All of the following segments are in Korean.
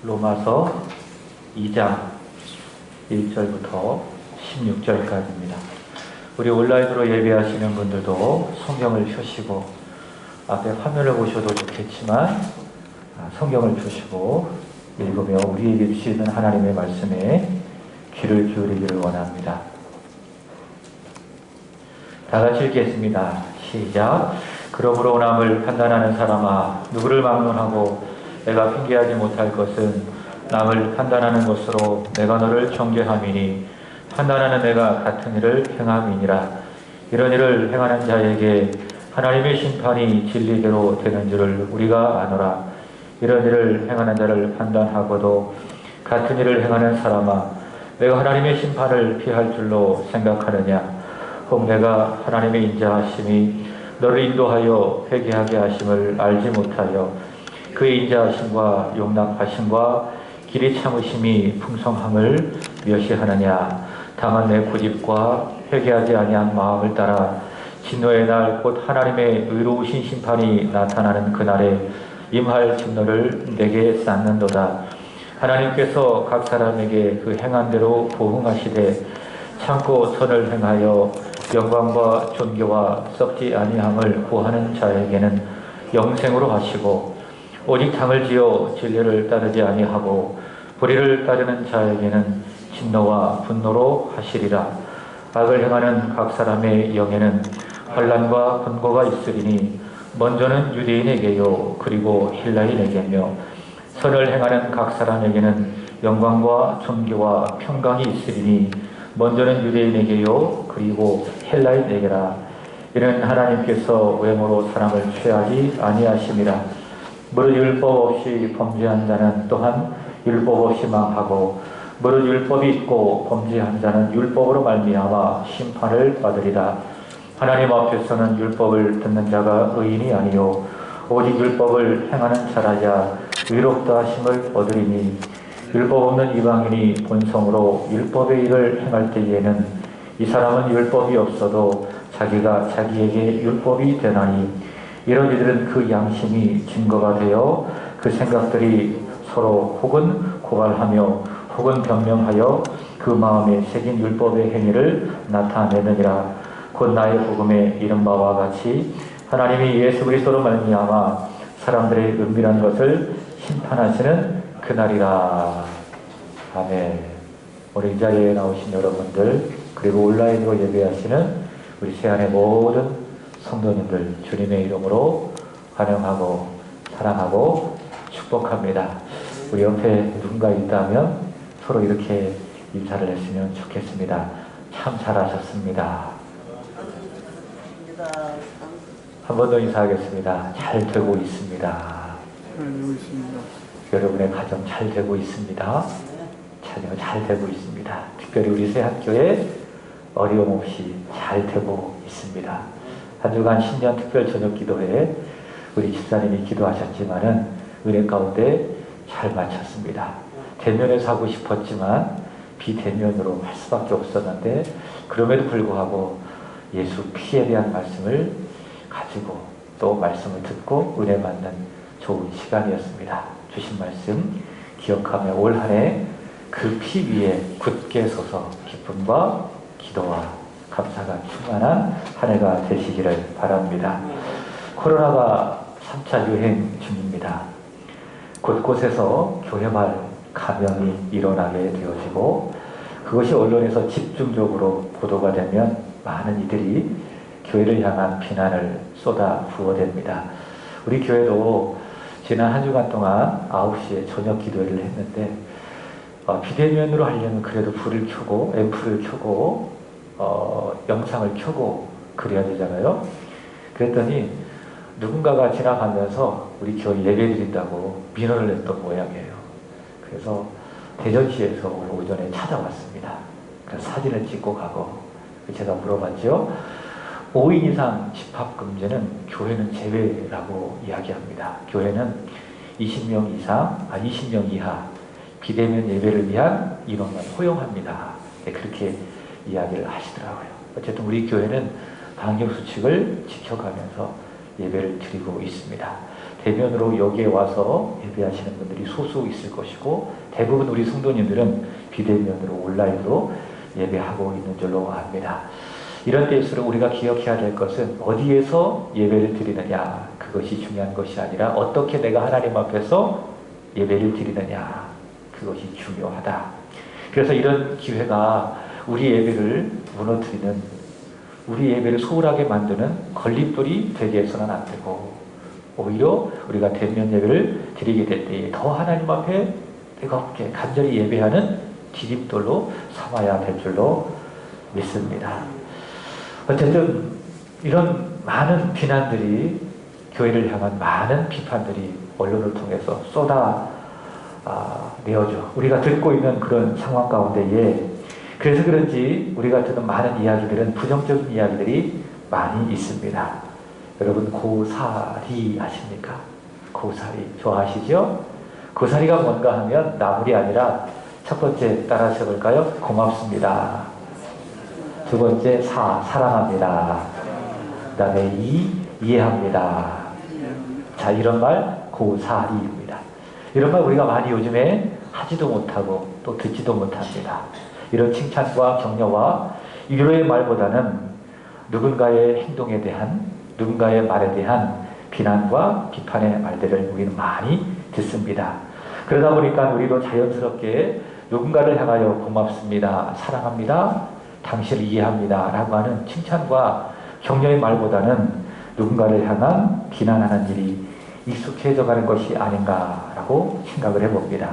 로마서 2장 1절부터 16절까지입니다. 우리 온라인으로 예배하시는 분들도 성경을 펴시고 앞에 화면을 보셔도 좋겠지만 성경을 펴시고 읽으며 우리에게 주시는 하나님의 말씀에 귀를 기울이기를 원합니다. 다 같이 읽겠습니다. 시작. 그러므로 남을 판단하는 사람아, 누구를 막론하고 내가 핑계하지 못할 것은 남을 판단하는 것으로 내가 너를 정죄함이니 판단하는 내가 같은 일을 행함이니라. 이런 일을 행하는 자에게 하나님의 심판이 진리대로 되는 줄을 우리가 아노라. 이런 일을 행하는 자를 판단하고도 같은 일을 행하는 사람아, 내가 하나님의 심판을 피할 줄로 생각하느냐. 혹 내가 하나님의 인자하심이 너를 인도하여 회개하게 하심을 알지 못하여 그의 인자하심과 용납하심과 길이 참으심이 풍성함을 멸시하느냐. 다만 내 고집과 회개하지 아니한 마음을 따라 진노의 날 곧 하나님의 의로우신 심판이 나타나는 그날에 임할 진노를 내게 쌓는도다. 하나님께서 각 사람에게 그 행한 대로 보응하시되 참고 선을 행하여 영광과 존귀와 썩지 아니함을 구하는 자에게는 영생으로 하시고 오직 당을 지어 진리를 따르지 아니하고 불의를 따르는 자에게는 진노와 분노로 하시리라. 악을 행하는 각 사람의 영에는 환난과 분고가 있으리니 먼저는 유대인에게요 그리고 헬라인에게며 선을 행하는 각 사람에게는 영광과 존귀와 평강이 있으리니 먼저는 유대인에게요 그리고 헬라인에게라. 이는 하나님께서 외모로 사람을 취하지 아니하심이라. 무릇 율법 없이 범죄한 자는 또한 율법 없이 망하고 무릇 율법이 있고 범죄한 자는 율법으로 말미암아 심판을 받으리라. 하나님 앞에서는 율법을 듣는 자가 의인이 아니요 오직 율법을 행하는 자라야 의롭다 하심을 얻으리니 율법 없는 이방인이 본성으로 율법의 일을 행할 때에는 이 사람은 율법이 없어도 자기가 자기에게 율법이 되나니 이런 이들은 그 양심이 증거가 되어 그 생각들이 서로 혹은 고발하며 혹은 변명하여 그 마음에 새긴 율법의 행위를 나타내느니라. 곧 나의 복음에 이른 바와 같이 하나님이 예수 그리스도로 말미암아 사람들의 은밀한 것을 심판하시는 그날이라. 아멘. 오늘 이 자리에 나오신 여러분들 그리고 온라인으로 예배하시는 우리 세안의 모든 성도님들 주님의 이름으로 환영하고 사랑하고 축복합니다. 우리 옆에 누군가 있다면 서로 이렇게 인사를 했으면 좋겠습니다. 참 잘하셨습니다. 한 번 더 인사하겠습니다. 잘 되고 있습니다. 여러분의 가정 잘 되고 있습니다. 자녀 잘 되고 있습니다. 특별히 우리 새 학교에 어려움 없이 잘 되고 있습니다. 한 주간 신년 특별 저녁 기도회 우리 집사님이 기도하셨지만은 은혜 가운데 잘 마쳤습니다. 대면에서 하고 싶었지만 비대면으로 할 수밖에 없었는데 그럼에도 불구하고 예수 피에 대한 말씀을 가지고 또 말씀을 듣고 은혜 받는 좋은 시간이었습니다. 주신 말씀 기억하며 올 한 해 그 피 위에 굳게 서서 기쁨과 기도와 감사가 충만한 한 해가 되시기를 바랍니다. 코로나가 3차 유행 중입니다. 곳곳에서 교회발 감염이 일어나게 되어지고 그것이 언론에서 집중적으로 보도가 되면 많은 이들이 교회를 향한 비난을 쏟아 부어댑니다. 우리 교회도 지난 한 주간 동안 9시에 저녁 기도회를 했는데 비대면으로 하려면 그래도 불을 켜고 앰프를 켜고 영상을 켜고 그래야 되잖아요. 그랬더니 누군가가 지나가면서 우리 교회 예배드린다고 민원을 냈던 모양이에요. 그래서 대전시에서 오늘 오전에 찾아왔습니다. 그래서 사진을 찍고 가고 제가 물어봤죠. 5인 이상 집합금지는 교회는 제외라고 이야기합니다. 교회는 20명 이하 비대면 예배를 위한 인원만 허용합니다. 네, 그렇게 이야기를 하시더라고요. 어쨌든 우리 교회는 방역수칙을 지켜가면서 예배를 드리고 있습니다. 대면으로 여기에 와서 예배하시는 분들이 소수 있을 것이고 대부분 우리 성도님들은 비대면으로 온라인으로 예배하고 있는 줄로 압니다. 이런 때일수록 우리가 기억해야 될 것은 어디에서 예배를 드리느냐, 그것이 중요한 것이 아니라 어떻게 내가 하나님 앞에서 예배를 드리느냐, 그것이 중요하다. 그래서 이런 기회가 우리 예배를 무너뜨리는, 우리 예배를 소홀하게 만드는 걸림돌이 되게 해서는 안 되고, 오히려 우리가 대면 예배를 드리게 될 때에 더 하나님 앞에 뜨겁게 간절히 예배하는 디딤돌로 삼아야 될 줄로 믿습니다. 어쨌든 이런 많은 비난들이, 교회를 향한 많은 비판들이 언론을 통해서 내어져 우리가 듣고 있는 그런 상황 가운데에, 그래서 그런지 우리가 듣는 많은 이야기들은 부정적인 이야기들이 많이 있습니다. 여러분 고사리 아십니까? 고사리 좋아하시죠? 고사리가 뭔가 하면 나물이 아니라 첫 번째 따라서 볼까요? 고맙습니다. 두 번째 사랑합니다. 그 다음에 이해합니다. 자, 이런 말 고사리입니다. 이런 말 우리가 많이 요즘에 하지도 못하고 또 듣지도 못합니다. 이런 칭찬과 격려와 위로의 말보다는 누군가의 행동에 대한, 누군가의 말에 대한 비난과 비판의 말들을 우리는 많이 듣습니다. 그러다 보니까 우리도 자연스럽게 누군가를 향하여 고맙습니다, 사랑합니다, 당신을 이해합니다 라고 하는 칭찬과 격려의 말보다는 누군가를 향한 비난하는 일이 익숙해져 가는 것이 아닌가라고 생각을 해봅니다.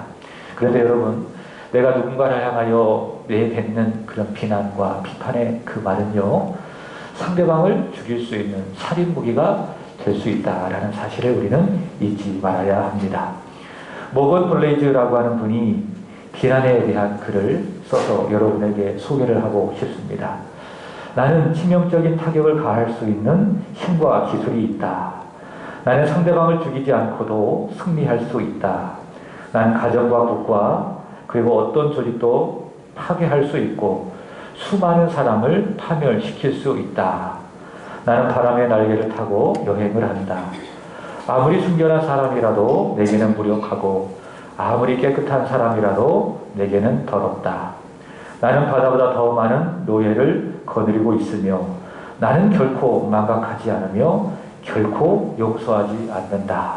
그런데 여러분, 내가 누군가를 향하여 내뱉는 그런 비난과 비판의 그 말은요, 상대방을 죽일 수 있는 살인 무기가 될 수 있다라는 사실을 우리는 잊지 말아야 합니다. 모건 블레이즈라고 하는 분이 비난에 대한 글을 써서 여러분에게 소개를 하고 싶습니다. 나는 치명적인 타격을 가할 수 있는 힘과 기술이 있다. 나는 상대방을 죽이지 않고도 승리할 수 있다. 나는 가정과 국가 그리고 어떤 조직도 파괴할 수 있고 수많은 사람을 파멸시킬 수 있다. 나는 바람의 날개를 타고 여행을 한다. 아무리 순결한 사람이라도 내게는 무력하고 아무리 깨끗한 사람이라도 내게는 더럽다. 나는 바다보다 더 많은 노예를 거느리고 있으며 나는 결코 망각하지 않으며 결코 용서하지 않는다.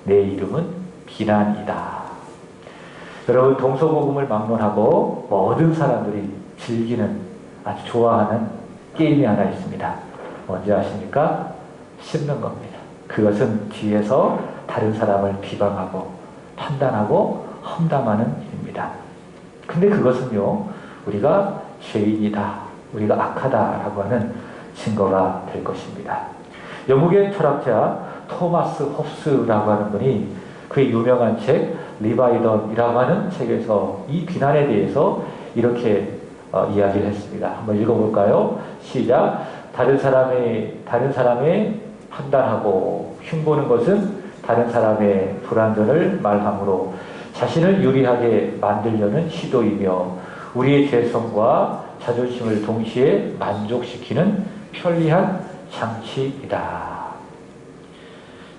내 이름은 비난이다. 여러분, 동서고금을 막론하고 모든 사람들이 즐기는, 아주 좋아하는 게임이 하나 있습니다. 뭔지 아십니까? 씹는 겁니다. 그것은 뒤에서 다른 사람을 비방하고 판단하고 험담하는 일입니다. 근데 그것은요, 우리가 죄인이다, 우리가 악하다라고 하는 증거가 될 것입니다. 영국의 철학자 토마스 홉스라고 하는 분이 그의 유명한 책 리바이던이라고 하는 책에서 이 비난에 대해서 이렇게 이야기를 했습니다. 한번 읽어볼까요? 시작. 다른 사람의 판단하고 흉보는 것은 다른 사람의 불완전을 말함으로 자신을 유리하게 만들려는 시도이며 우리의 죄성과 자존심을 동시에 만족시키는 편리한 장치이다.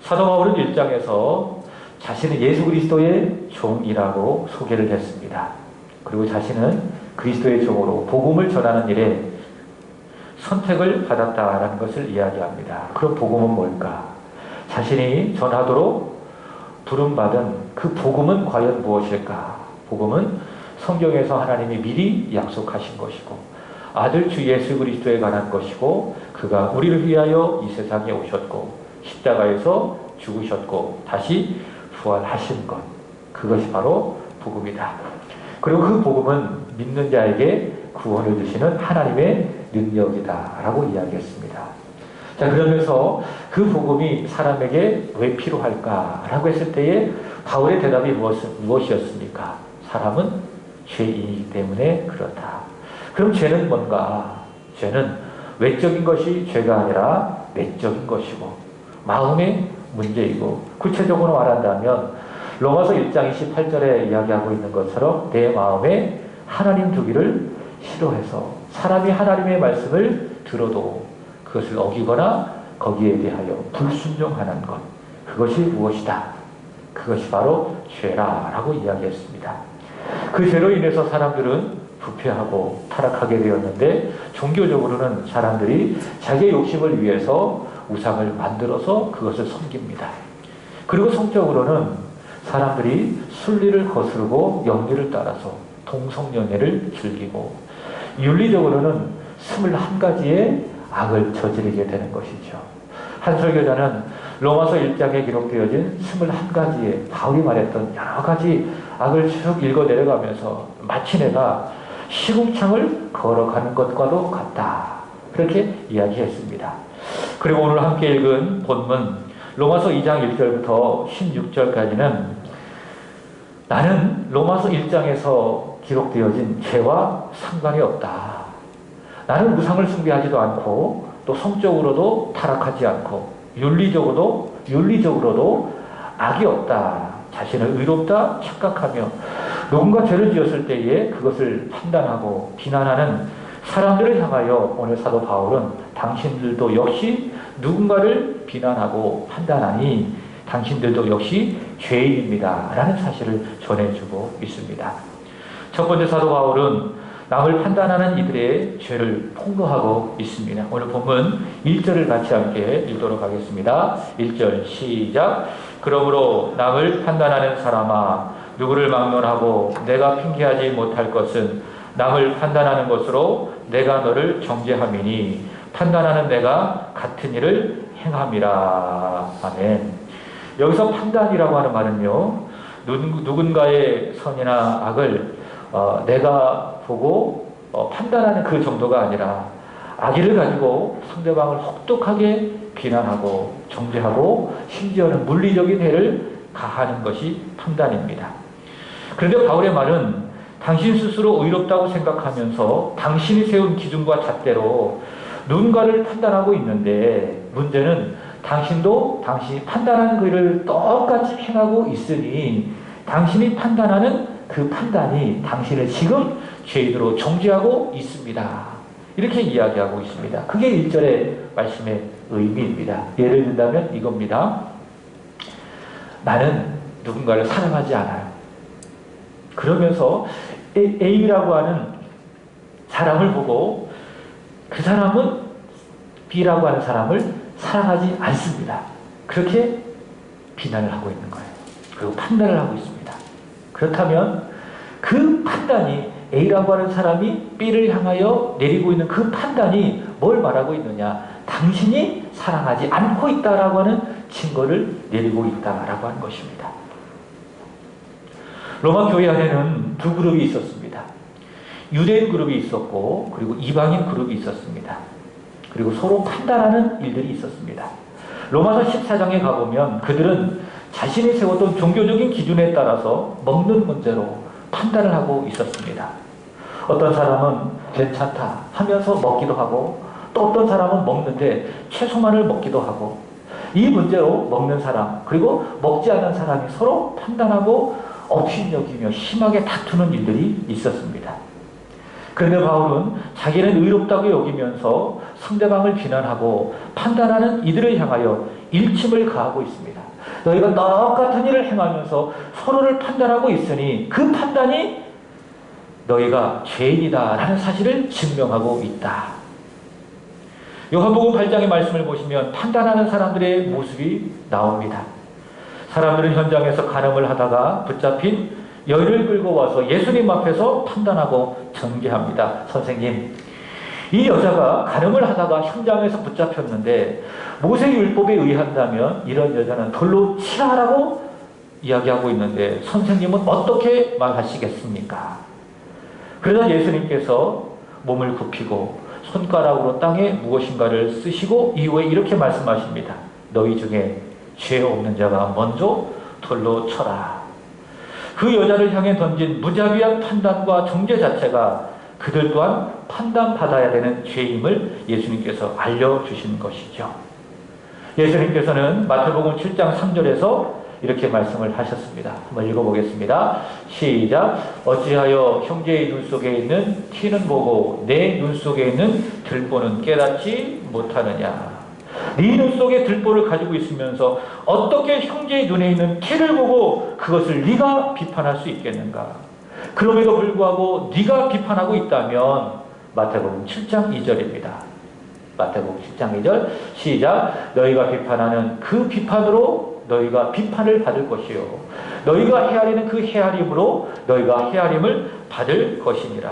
사도 바울은 1장에서 자신은 예수 그리스도의 종이라고 소개를 했습니다. 그리고 자신은 그리스도의 종으로 복음을 전하는 일에 선택을 받았다라는 것을 이야기합니다. 그럼 복음은 뭘까? 자신이 전하도록 부름받은 그 복음은 과연 무엇일까? 복음은 성경에서 하나님이 미리 약속하신 것이고 아들 주 예수 그리스도에 관한 것이고 그가 우리를 위하여 이 세상에 오셨고 십자가에서 죽으셨고 다시 부활하신 것, 그것이 바로 복음이다. 그리고 그 복음은 믿는 자에게 구원을 주시는 하나님의 능력이다 라고 이야기했습니다. 자, 그러면서 그 복음이 사람에게 왜 필요할까 라고 했을 때에 바울의 대답이 무엇이었습니까? 사람은 죄인이기 때문에 그렇다. 그럼 죄는 뭔가? 죄는 외적인 것이 죄가 아니라 내적인 것이고 마음의 문제이고, 구체적으로 말한다면 로마서 1장 28절에 이야기하고 있는 것처럼 내 마음에 하나님 두기를 싫어해서 사람이 하나님의 말씀을 들어도 그것을 어기거나 거기에 대하여 불순종하는 것, 그것이 무엇이다? 그것이 바로 죄라라고 이야기했습니다. 그 죄로 인해서 사람들은 부패하고 타락하게 되었는데, 종교적으로는 사람들이 자기의 욕심을 위해서 우상을 만들어서 그것을 섬깁니다. 그리고 성적으로는 사람들이 순리를 거스르고 영리를 따라서 동성연애를 즐기고, 윤리적으로는 21가지의 악을 저지르게 되는 것이죠. 한 설교자는 로마서 1장에 기록되어진 21가지의 바울이 말했던 여러 가지 악을 쭉 읽어 내려가면서 마치 내가 시궁창을 걸어가는 것과도 같다, 그렇게 이야기했습니다. 그리고 오늘 함께 읽은 본문 로마서 2장 1절부터 16절까지는 나는 로마서 1장에서 기록되어진 죄와 상관이 없다. 나는 우상을 숭배하지도 않고 또 성적으로도 타락하지 않고 윤리적으로도 악이 없다. 자신을 의롭다 착각하며 누군가 죄를 지었을 때에 그것을 판단하고 비난하는 사람들을 향하여 오늘 사도 바울은 당신들도 역시 누군가를 비난하고 판단하니 당신들도 역시 죄인입니다 라는 사실을 전해주고 있습니다. 첫 번째 사도 바울은 남을 판단하는 이들의 죄를 폭로하고 있습니다. 오늘 본문 1절을 같이 함께 읽도록 하겠습니다. 1절 시작. 그러므로 남을 판단하는 사람아, 누구를 막론하고 내가 핑계하지 못할 것은 남을 판단하는 것으로 내가 너를 정죄함이니 판단하는 내가 같은 일을 행함이라. 아멘. 여기서 판단이라고 하는 말은요, 누군가의 선이나 악을 내가 보고 판단하는 그 정도가 아니라 악의를 가지고 상대방을 혹독하게 비난하고 정죄하고 심지어는 물리적인 해를 가하는 것이 판단입니다. 그런데 바울의 말은 당신 스스로 의롭다고 생각하면서 당신이 세운 기준과 잣대로 누군가를 판단하고 있는데, 문제는 당신도 당신이 판단하는 그 일을 똑같이 행하고 있으니 당신이 판단하는 그 판단이 당신을 지금 죄인으로 정죄하고 있습니다. 이렇게 이야기하고 있습니다. 그게 1절의 말씀의 의미입니다. 예를 든다면 이겁니다. 나는 누군가를 사랑하지 않아요. 그러면서 A라고 하는 사람을 보고 그 사람은 B라고 하는 사람을 사랑하지 않습니다. 그렇게 비난을 하고 있는 거예요. 그리고 판단을 하고 있습니다. 그렇다면 그 판단이, A라고 하는 사람이 B를 향하여 내리고 있는 그 판단이 뭘 말하고 있느냐? 당신이 사랑하지 않고 있다라고 하는 증거를 내리고 있다라고 하는 것입니다. 로마 교회 안에는 두 그룹이 있었습니다. 유대인 그룹이 있었고, 그리고 이방인 그룹이 있었습니다. 그리고 서로 판단하는 일들이 있었습니다. 로마서 14장에 가보면 그들은 자신이 세웠던 종교적인 기준에 따라서 먹는 문제로 판단을 하고 있었습니다. 어떤 사람은 괜찮다 하면서 먹기도 하고, 또 어떤 사람은 먹는데 채소만을 먹기도 하고, 이 문제로 먹는 사람 그리고 먹지 않는 사람이 서로 판단하고 업신여기며 심하게 다투는 일들이 있었습니다. 그런데 바울은 자기는 의롭다고 여기면서 상대방을 비난하고 판단하는 이들을 향하여 일침을 가하고 있습니다. 너희가 똑같은 일을 행하면서 서로를 판단하고 있으니 그 판단이 너희가 죄인이다라는 사실을 증명하고 있다. 요한복음 8장의 말씀을 보시면 판단하는 사람들의 모습이 나옵니다. 사람들은 현장에서 간음을 하다가 붙잡힌 여인을 끌고 와서 예수님 앞에서 판단하고 정죄합니다. 선생님, 이 여자가 간음을 하다가 현장에서 붙잡혔는데 모세율법에 의한다면 이런 여자는 돌로 치라라고 이야기하고 있는데 선생님은 어떻게 말하시겠습니까? 그러자 예수님께서 몸을 굽히고 손가락으로 땅에 무엇인가를 쓰시고 이후에 이렇게 말씀하십니다. 너희 중에 죄 없는 자가 먼저 돌로 쳐라. 그 여자를 향해 던진 무자비한 판단과 정죄 자체가 그들 또한 판단받아야 되는 죄임을 예수님께서 알려주신 것이죠. 예수님께서는 마태복음 7장 3절에서 이렇게 말씀을 하셨습니다. 한번 읽어보겠습니다. 시작. 어찌하여 형제의 눈 속에 있는 티는 보고 내 눈 속에 있는 들보는 깨닫지 못하느냐. 네 눈 속에 들보를 가지고 있으면서 어떻게 형제의 눈에 있는 티를 보고 그것을 네가 비판할 수 있겠는가? 그럼에도 불구하고 네가 비판하고 있다면 마태복음 7장 2절입니다. 마태복음 7장 2절 시작. 너희가 비판하는 그 비판으로 너희가 비판을 받을 것이요 너희가 헤아리는 그 헤아림으로 너희가 헤아림을 받을 것이니라.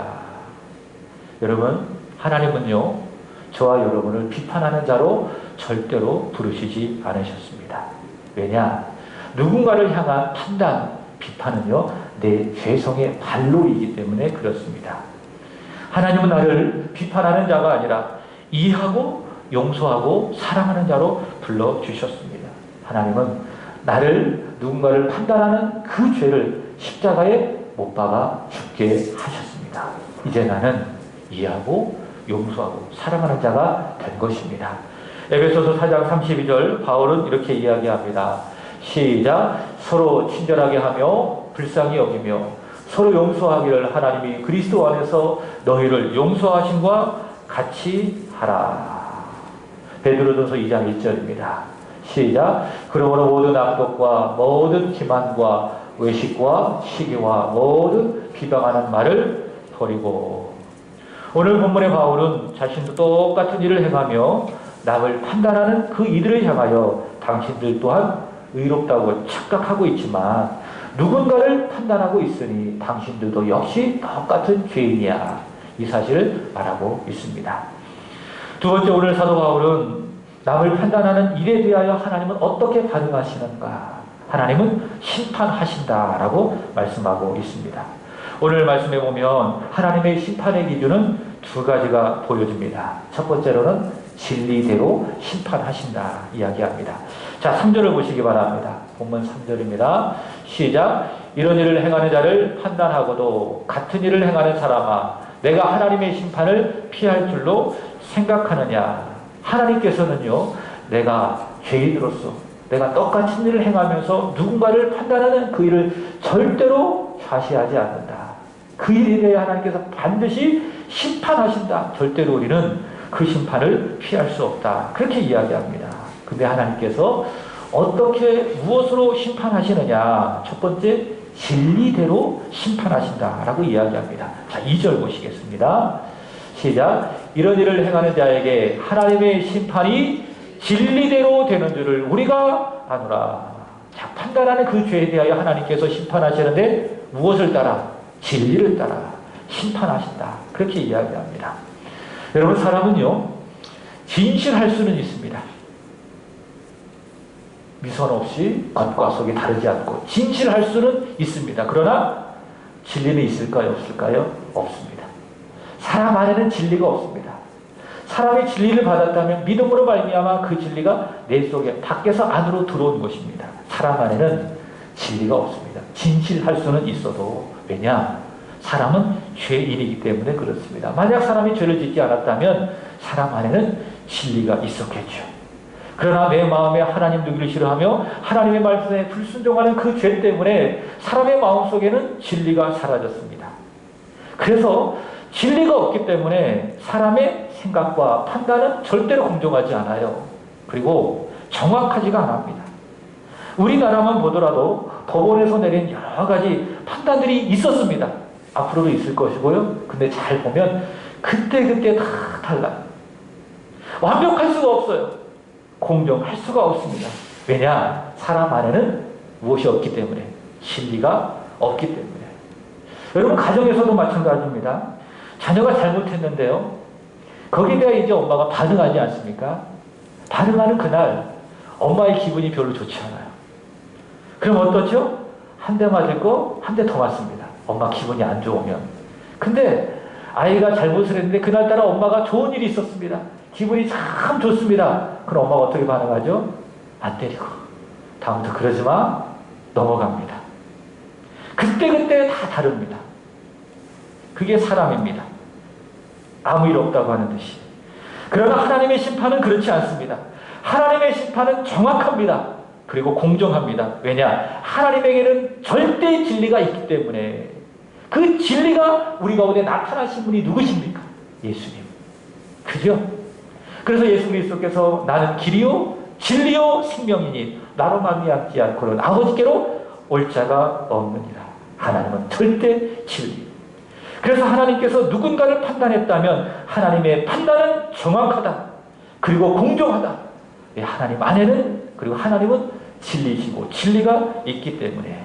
여러분, 하나님은요 저와 여러분을 비판하는 자로 절대로 부르시지 않으셨습니다. 왜냐? 누군가를 향한 판단, 비판은요 내 죄성의 발로이기 때문에 그렇습니다. 하나님은 나를 비판하는 자가 아니라 이해하고 용서하고 사랑하는 자로 불러주셨습니다. 하나님은 나를 누군가를 판단하는 그 죄를 십자가에 못 박아 죽게 하셨습니다. 이제 나는 이해하고 용서하고 사랑하는 자가 된 것입니다. 에베소서 4장 32절 바울은 이렇게 이야기합니다. 시작. 서로 친절하게 하며 불쌍히 여기며 서로 용서하기를 하나님이 그리스도 안에서 너희를 용서하심과 같이 하라. 베드로전서 2장 1절입니다. 시작. 그러므로 모든 악독과 모든 기만과 외식과 시기와 모든 비방하는 말을 버리고. 오늘 본문의 바울은 자신도 똑같은 일을 행하며 남을 판단하는 그 이들을 향하여 당신들 또한 의롭다고 착각하고 있지만 누군가를 판단하고 있으니 당신들도 역시 똑같은 죄인이야. 이 사실을 말하고 있습니다. 두 번째, 오늘 사도 바울은 남을 판단하는 일에 대하여 하나님은 어떻게 반응하시는가? 하나님은 심판하신다라고 말씀하고 있습니다. 오늘 말씀에 보면 하나님의 심판의 기준은 두 가지가 보여집니다. 첫 번째로는 진리대로 심판하신다 이야기합니다. 자, 3절을 보시기 바랍니다. 본문 3절입니다. 시작. 이런 일을 행하는 자를 판단하고도 같은 일을 행하는 사람아 내가 하나님의 심판을 피할 줄로 생각하느냐. 하나님께서는요 내가 죄인으로서 내가 똑같은 일을 행하면서 누군가를 판단하는 그 일을 절대로 좌시하지 않는다. 그 일에 대해 하나님께서 반드시 심판하신다. 절대로 우리는 그 심판을 피할 수 없다. 그렇게 이야기합니다. 근데 하나님께서 어떻게 무엇으로 심판하시느냐. 첫 번째, 진리대로 심판하신다라고 이야기합니다. 자, 2절 보시겠습니다. 시작. 이런 일을 행하는 자에게 하나님의 심판이 진리대로 되는 줄을 우리가 아노라. 자, 판단하는 그 죄에 대하여 하나님께서 심판하시는데 무엇을 따라? 진리를 따라 심판하신다. 그렇게 이야기합니다. 여러분, 사람은요 진실할 수는 있습니다. 미선 없이 겉과 속이 다르지 않고 진실할 수는 있습니다. 그러나 진리는 있을까요? 없을까요? 없습니다. 사람 안에는 진리가 없습니다. 사람이 진리를 받았다면 믿음으로 말미암아 그 진리가 내 속에 밖에서 안으로 들어온 것입니다. 사람 안에는 진리가 없습니다. 진실할 수는 있어도 왜냐? 사람은 죄인이기 때문에 그렇습니다. 만약 사람이 죄를 짓지 않았다면 사람 안에는 진리가 있었겠죠. 그러나 내 마음에 하나님 두기를 싫어하며 하나님의 말씀에 불순종하는 그 죄 때문에 사람의 마음속에는 진리가 사라졌습니다. 그래서 진리가 없기 때문에 사람의 생각과 판단은 절대로 공정하지 않아요. 그리고 정확하지가 않습니다. 우리나라만 보더라도 법원에서 내린 여러 가지 판단들이 있었습니다. 앞으로도 있을 것이고요. 근데 잘 보면 그때그때 다 달라요. 완벽할 수가 없어요. 공정할 수가 없습니다. 왜냐? 사람 안에는 무엇이 없기 때문에, 진리가 없기 때문에. 여러분, 가정에서도 마찬가지입니다. 자녀가 잘못했는데요, 거기에 대해 이제 엄마가 반응하지 않습니까? 반응하는 그날 엄마의 기분이 별로 좋지 않아요. 그럼 어떻죠? 한 대 맞을 거 한 대 더 맞습니다. 엄마 기분이 안 좋으면. 근데 아이가 잘못을 했는데 그날따라 엄마가 좋은 일이 있었습니다. 기분이 참 좋습니다. 그럼 엄마가 어떻게 반응하죠? 안 때리고 다음부터 그러지 마, 넘어갑니다. 그때그때 다 다릅니다. 그게 사람입니다. 아무 일 없다고 하는 듯이. 그러나 하나님의 심판은 그렇지 않습니다. 하나님의 심판은 정확합니다. 그리고 공정합니다. 왜냐? 하나님에게는 절대 진리가 있기 때문에. 그 진리가 우리 가운데 나타나신 분이 누구십니까? 예수님. 그죠? 그래서 예수 그리스도께서 나는 길이요 진리요 생명이니 나로 말미암지 않고는 아버지께로 올 자가 없느니라. 하나님은 절대 진리. 그래서 하나님께서 누군가를 판단했다면 하나님의 판단은 정확하다. 그리고 공정하다. 하나님 안에는, 그리고 하나님은 진리시고 진리가 있기 때문에.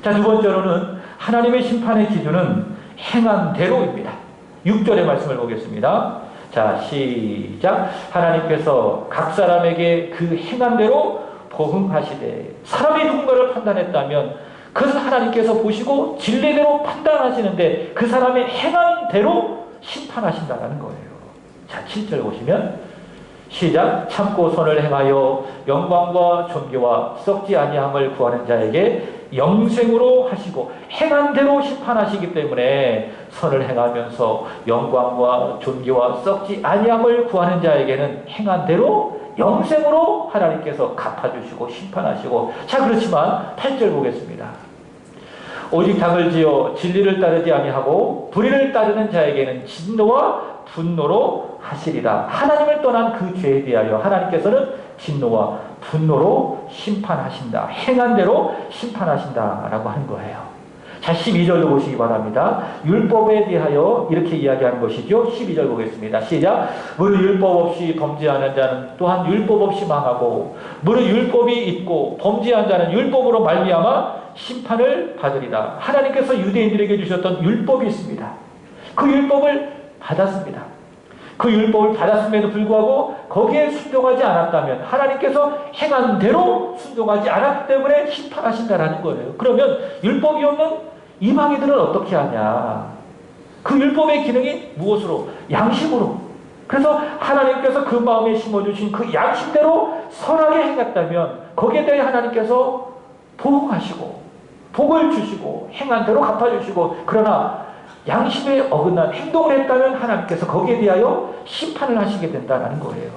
자, 두 번째로는 하나님의 심판의 기준은 행한 대로입니다. 6절의 말씀을 보겠습니다. 자, 시작. 하나님께서 각 사람에게 그 행한 대로 보응하시되. 사람이 누군가를 판단했다면 그것을 하나님께서 보시고 진리대로 판단하시는데 그 사람의 행한 대로 심판하신다는 거예요. 자, 7절 보시면 시작. 참고 선을 행하여 영광과 존귀와 썩지 아니함을 구하는 자에게 영생으로 하시고 행한 대로 심판하시기 때문에 선을 행하면서 영광과 존귀와 썩지 아니함을 구하는 자에게는 행한 대로 영생으로 하나님께서 갚아주시고 심판하시고. 자, 그렇지만 8절 보겠습니다. 오직 당을 지어 진리를 따르지 아니하고 불의를 따르는 자에게는 진노와 분노로 하시리라. 하나님을 떠난 그 죄에 대하여 하나님께서는 진노와 분노로 심판하신다. 행한 대로 심판하신다라고 하는 거예요. 자, 12절도 보시기 바랍니다. 율법에 대하여 이렇게 이야기하는 것이죠. 12절 보겠습니다. 시작. 무릇 율법 없이 범죄하는 자는 또한 율법 없이 망하고 무릇 율법이 있고 범죄한 자는 율법으로 말미암아 심판을 받으리라. 하나님께서 유대인들에게 주셨던 율법이 있습니다. 그 율법을 받았습니다. 그 율법을 받았음에도 불구하고 거기에 순종하지 않았다면 하나님께서 행한 대로 순종하지 않았기 때문에 심판하신다라는 거예요. 그러면 율법이 없는 이방인들은 어떻게 하냐? 그 율법의 기능이 무엇으로? 양심으로. 그래서 하나님께서 그 마음에 심어주신 그 양심대로 선하게 행했다면 거기에 대해 하나님께서 보응하시고 복을 주시고 행한 대로 갚아주시고, 그러나 양심에 어긋난 행동을 했다면 하나님께서 거기에 대하여 심판을 하시게 된다는 거예요.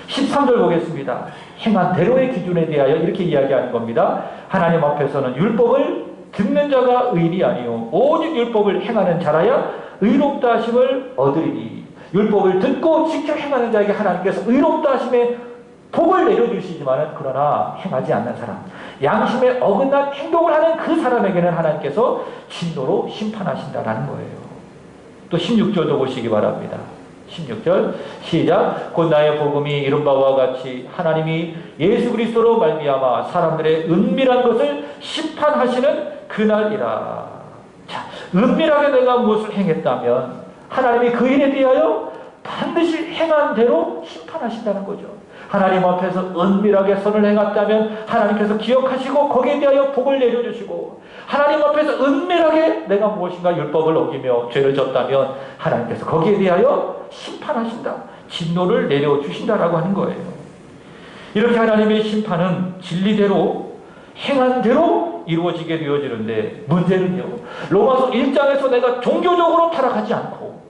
13절 보겠습니다. 행한 대로의 기준에 대하여 이렇게 이야기하는 겁니다. 하나님 앞에서는 율법을 듣는 자가 의인이 아니요 오직 율법을 행하는 자라야 의롭다 하심을 얻으리니. 율법을 듣고 지켜 행하는 자에게 하나님께서 의롭다 하심의 복을 내려주시지만 그러나 행하지 않는 사람, 양심에 어긋난 행동을 하는 그 사람에게는 하나님께서 진노로 심판하신다라는 거예요. 또 16절도 보시기 바랍니다. 16절 시작. 곧 나의 복음이 이른 바와 같이 하나님이 예수 그리스도로 말미암아 사람들의 은밀한 것을 심판하시는 그날이라. 자, 은밀하게 내가 무엇을 행했다면 하나님이 그 일에 대하여 반드시 행한 대로 심판하신다는 거죠. 하나님 앞에서 은밀하게 선을 행했다면 하나님께서 기억하시고 거기에 대하여 복을 내려주시고, 하나님 앞에서 은밀하게 내가 무엇인가 율법을 어기며 죄를 졌다면 하나님께서 거기에 대하여 심판하신다. 진노를 내려주신다라고 하는 거예요. 이렇게 하나님의 심판은 진리대로 행한 대로 이루어지게 되어지는데, 문제는요, 로마서 1장에서 내가 종교적으로 타락하지 않고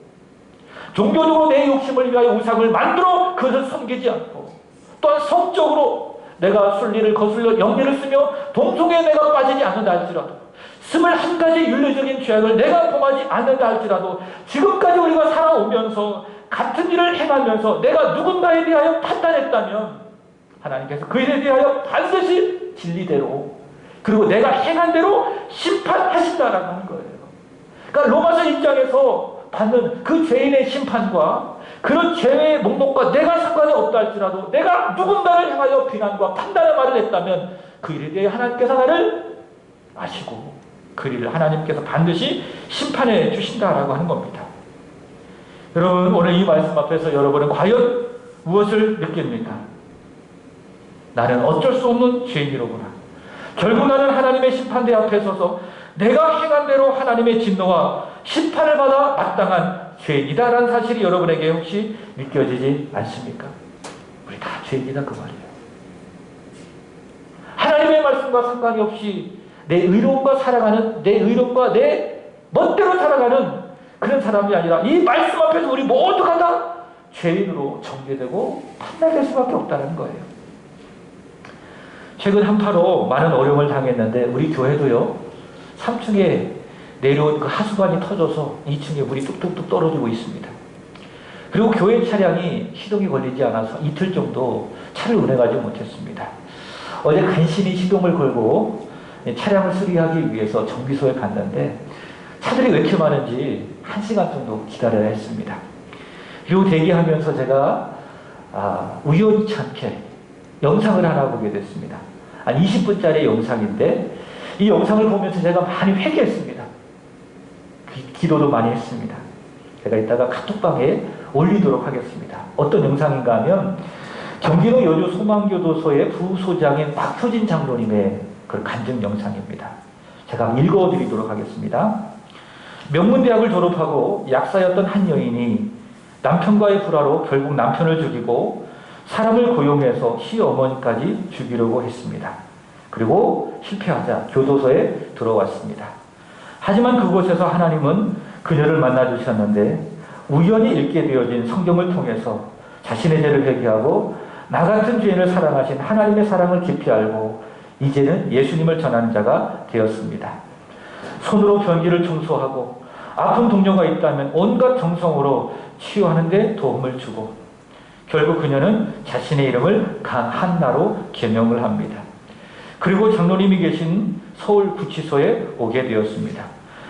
종교적으로 내 욕심을 위하여 우상을 만들어 그것을 섬기지 않고, 또한 성적으로 내가 순리를 거슬려 영리를 쓰며 동성애에 내가 빠지지 않는다 할지라도, 21가지 윤리적인 죄악을 내가 범하지 않는다 할지라도, 지금까지 우리가 살아오면서 같은 일을 행하면서 내가 누군가에 대하여 판단했다면 하나님께서 그 일에 대하여 반드시 진리대로, 그리고 내가 행한 대로 심판하신다라고 하는 거예요. 그러니까 로마서 1장에서 받는 그 죄인의 심판과 그런 죄의 목록과 내가 상관이 없다 할지라도, 내가 누군가를 향하여 비난과 판단의 말을 했다면 그 일에 대해 하나님께서 나를 아시고 그 일을 하나님께서 반드시 심판해 주신다라고 하는 겁니다. 여러분, 오늘 이 말씀 앞에서 여러분은 과연 무엇을 느낍니까? 나는 어쩔 수 없는 죄인이로구나. 결국 나는 하나님의 심판대 앞에 서서 내가 행한 대로 하나님의 진노와 심판을 받아 마땅한 죄인이다라는 사실이 여러분에게 혹시 느껴지지 않습니까? 우리 다 죄인이다 그 말이에요. 하나님의 말씀과 상관이 없이 내 의로움과 살아가는, 내 의로움과 내 멋대로 살아가는 그런 사람이 아니라 이 말씀 앞에서 우리 모두가 다 죄인으로 정죄되고 판단될 수밖에 없다는 거예요. 최근 한파로 많은 어려움을 당했는데 우리 교회도요, 3층에 내려온 그 하수관이 터져서 2층에 물이 뚝뚝뚝 떨어지고 있습니다. 그리고 교회 차량이 시동이 걸리지 않아서 이틀 정도 차를 운행하지 못했습니다. 어제 간신히 시동을 걸고 차량을 수리하기 위해서 정비소에 갔는데 차들이 왜 이렇게 많은지 1시간 정도 기다려야 했습니다. 그리고 대기하면서 제가 우연치 않게 영상을 하나 보게 됐습니다. 한 20분짜리 영상인데 이 영상을 보면서 제가 많이 회개했습니다. 기도도 많이 했습니다. 제가 이따가 카톡방에 올리도록 하겠습니다. 어떤 영상인가 하면 경기도 여주 소망교도소의 부소장인 박효진 장로님의 그 간증 영상입니다. 제가 읽어드리도록 하겠습니다. 명문대학을 졸업하고 약사였던 한 여인이 남편과의 불화로 결국 남편을 죽이고 사람을 고용해서 시어머니까지 죽이려고 했습니다. 그리고 실패하자 교도소에 들어왔습니다. 하지만 그곳에서 하나님은 그녀를 만나주셨는데 우연히 읽게 되어진 성경을 통해서 자신의 죄를 회개하고 나 같은 죄인을 사랑하신 하나님의 사랑을 깊이 알고 이제는 예수님을 전하는 자가 되었습니다. 손으로 변기를 청소하고 아픈 동료가 있다면 온갖 정성으로 치유하는 데 도움을 주고 결국 그녀는 자신의 이름을 강한나로 개명을 합니다. 그리고 장로님이 계신 서울구치소에 오게 되었습니다.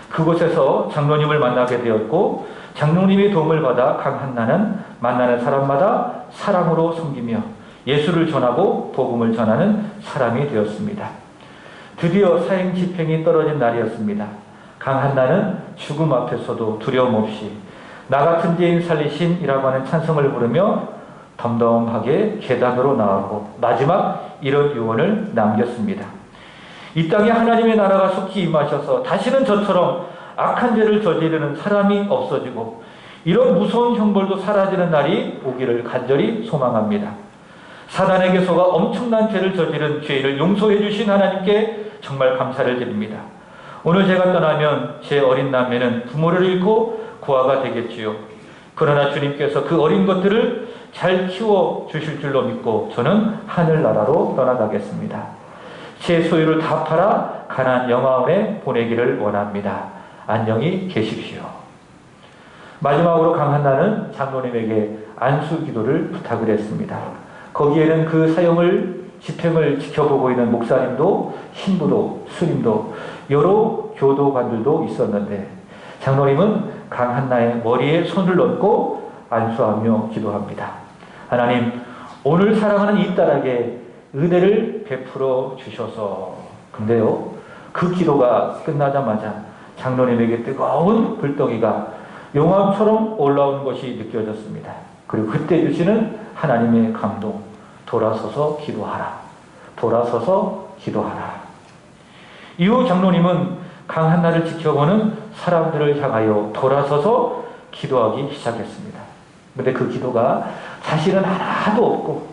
그곳에서 장로님을 만나게 되었고 장로님의 도움을 받아 강한나는 만나는 사람마다 사랑으로 섬기며 예수를 전하고 복음을 전하는 사람이 되었습니다. 드디어 사형 집행이 떨어진 날이었습니다. 강한나는 죽음 앞에서도 두려움 없이 나 같은 죄인 살리심이라고 하는 찬송을 부르며 덤덤하게 계단으로 나아가고 마지막 이런 유언을 남겼습니다. 이 땅에 하나님의 나라가 속히 임하셔서 다시는 저처럼 악한 죄를 저지르는 사람이 없어지고 이런 무서운 형벌도 사라지는 날이 오기를 간절히 소망합니다. 사단에게 속아 엄청난 죄를 저지른 죄인을 용서해 주신 하나님께 정말 감사를 드립니다. 오늘 제가 떠나면 제 어린 남매는 부모를 잃고 고아가 되겠지요. 그러나 주님께서 그 어린 것들을 잘 키워 주실 줄로 믿고 저는 하늘나라로 떠나가겠습니다. 제 소유를 다 팔아 가나안 영화원에 보내기를 원합니다. 안녕히 계십시오. 마지막으로 강한나는 장로님에게 안수 기도를 부탁을 했습니다. 거기에는 그 사형을 집행을 지켜보고 있는 목사님도 신부도 스님도 여러 교도관들도 있었는데 장로님은 강한나의 머리에 손을 얹고 안수하며 기도합니다. 하나님, 오늘 사랑하는 이 딸에게 은혜를 베풀어 주셔서. 근데요, 그 기도가 끝나자마자 장로님에게 뜨거운 불덩이가 용암처럼 올라오는 것이 느껴졌습니다. 그리고 그때 주시는 하나님의 감동, 돌아서서 기도하라. 돌아서서 기도하라. 이후 장로님은 강한나를 지켜보는 사람들을 향하여 돌아서서 기도하기 시작했습니다. 그런데 그 기도가 사실은 하나도 없고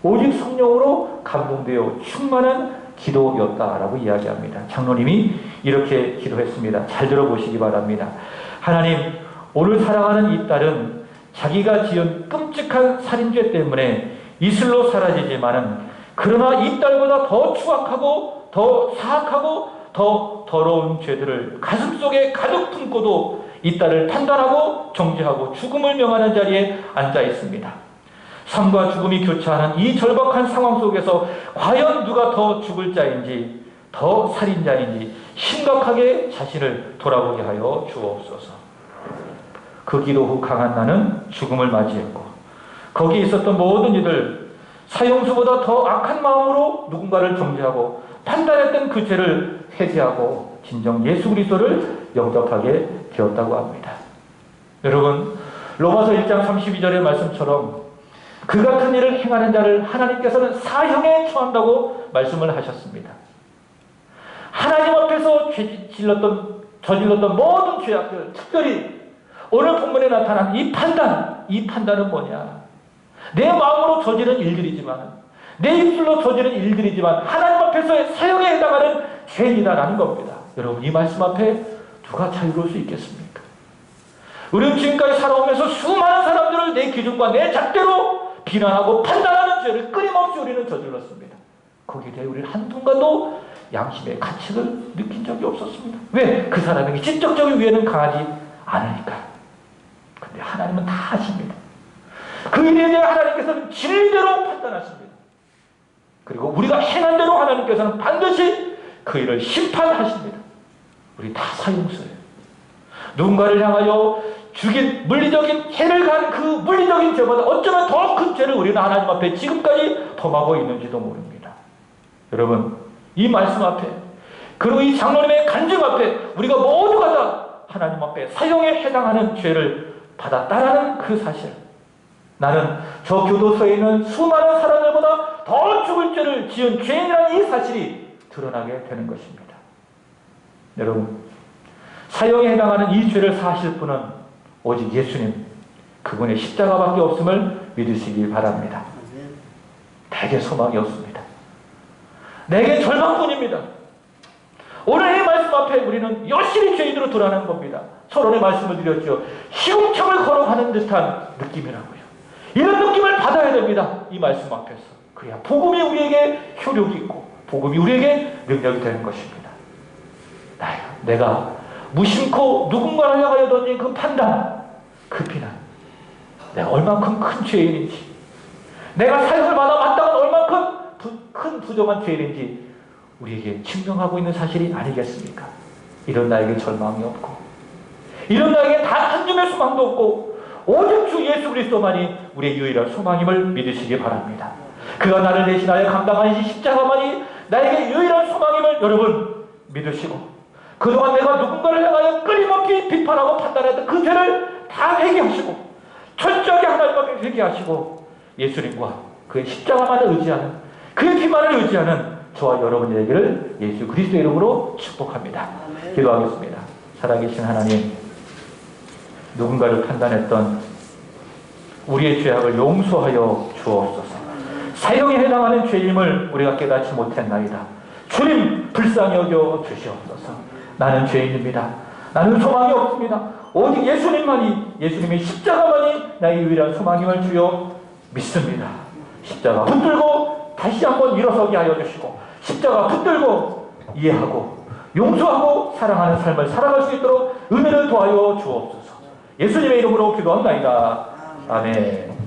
오직 성령으로 감동되어 충만한 기도였다라고 이야기합니다. 장로님이 이렇게 기도했습니다. 잘 들어보시기 바랍니다. 하나님, 오늘 사랑하는 이 딸은 자기가 지은 끔찍한 살인죄 때문에 이슬로 사라지지만은 그러나 이 딸보다 더 추악하고 더 사악하고 더 더러운 죄들을 가슴속에 가득 품고도 이 딸을 판단하고 정죄하고 죽음을 명하는 자리에 앉아 있습니다. 삶과 죽음이 교차하는 이 절박한 상황 속에서 과연 누가 더 죽을 자인지 더 살인자인지 심각하게 자신을 돌아보게 하여 주옵소서. 그 기도 후 강한나는 죽음을 맞이했고 거기에 있었던 모든 이들 사형수보다 더 악한 마음으로 누군가를 정죄하고 판단했던 그 죄를 회개하고 진정 예수 그리스도를 영접하게 되었다고 합니다. 여러분, 로마서 1장 32절의 말씀처럼 그 같은 일을 행하는 자를 하나님께서는 사형에 처한다고 말씀을 하셨습니다. 하나님 앞에서 저질렀던 모든 죄악들, 특별히 오늘 본문에 나타난 이 판단은 뭐냐? 내 마음으로 저지른 일들이지만, 내 입술로 저지른 일들이지만 하나님 앞에서의 사형에 해당하는 죄이다라는 겁니다. 여러분, 이 말씀 앞에 누가 자유로울 수 있겠습니까? 우리는 지금까지 살아오면서 수많은 사람들을 내 기준과 내 잣대로 비난하고 판단하는 죄를 끊임없이 우리는 저질렀습니다. 거기에 대해 우리는 한순간도 양심의 가책을 느낀 적이 없었습니다. 왜? 그 사람에게 지적적인 위해는 강하지 않으니까. 근데 하나님은 다 아십니다. 그 일에 대해 하나님께서는 진리대로 판단하십니다. 그리고 우리가 행한 대로 하나님께서는 반드시 그 일을 심판하십니다. 우리 다 사형수예요. 누군가를 향하여 죽인 물리적인 해를 간 그 물리적인 죄보다 어쩌면 더 큰 죄를 우리는 하나님 앞에 지금까지 범하고 있는지도 모릅니다. 여러분, 이 말씀 앞에, 그리고 이 장로님의 간증 앞에 우리가 모두가 다 하나님 앞에 사형에 해당하는 죄를 받았다라는 그 사실, 나는 저 교도소에 있는 수많은 사람들보다 더 죽을 죄를 지은 죄인이라는 이 사실이 드러나게 되는 것입니다. 여러분, 사형에 해당하는 이 죄를 사하실 분은 오직 예수님, 그분의 십자가밖에 없음을 믿으시기 바랍니다. 대개 소망이 없습니다. 내게 절망뿐입니다. 오늘 이 말씀 앞에 우리는 여실히 죄인으로 드러나는 겁니다. 서론의 말씀을 드렸죠. 시궁창을 걸어가는 듯한 느낌이라고요. 이런 느낌을 받아야 됩니다. 이 말씀 앞에서. 그래야 복음이 우리에게 효력이 있고 복음이 우리에게 능력이 되는 것입니다. 내가 무심코 누군가를 향하여 던진 그 판단, 그 비난, 내가 얼만큼 큰 죄인인지, 내가 사형을 받아 마땅한 얼만큼 큰 부정한 죄인인지 우리에게 증명하고 있는 사실이 아니겠습니까? 이런 나에게 절망이 없고, 이런 나에게 단 한 줌의 소망도 없고, 오직 주 예수 그리스도만이 우리의 유일한 소망임을 믿으시기 바랍니다. 그가 나를 대신하여 감당하신 십자가만이 나에게 유일한 소망임을 여러분 믿으시고, 그동안 내가 누군가를 향하여 끊임없이 비판하고 판단했던 그 죄를 다 회개하시고, 철저하게 하나님 앞에 회개하시고, 예수님과 그의 십자가만을 의지하는, 그의 피만을 의지하는 저와 여러분이 되기를 예수 그리스도의 이름으로 축복합니다. 기도하겠습니다. 살아계신 하나님, 누군가를 판단했던 우리의 죄악을 용서하여 주옵소서. 사형에 해당하는 죄임을 우리가 깨닫지 못했나이다. 주님 불쌍히 여겨 주시옵소서. 나는 죄인입니다. 나는 소망이 없습니다. 오직 예수님의 십자가만이 나의 유일한 소망임을 주여 믿습니다. 십자가 붙들고 다시 한번 일어서게 하여 주시고, 십자가 붙들고 이해하고 용서하고 사랑하는 삶을 살아갈 수 있도록 은혜를 도하여 주옵소서. 예수님의 이름으로 기도합니다. 아멘.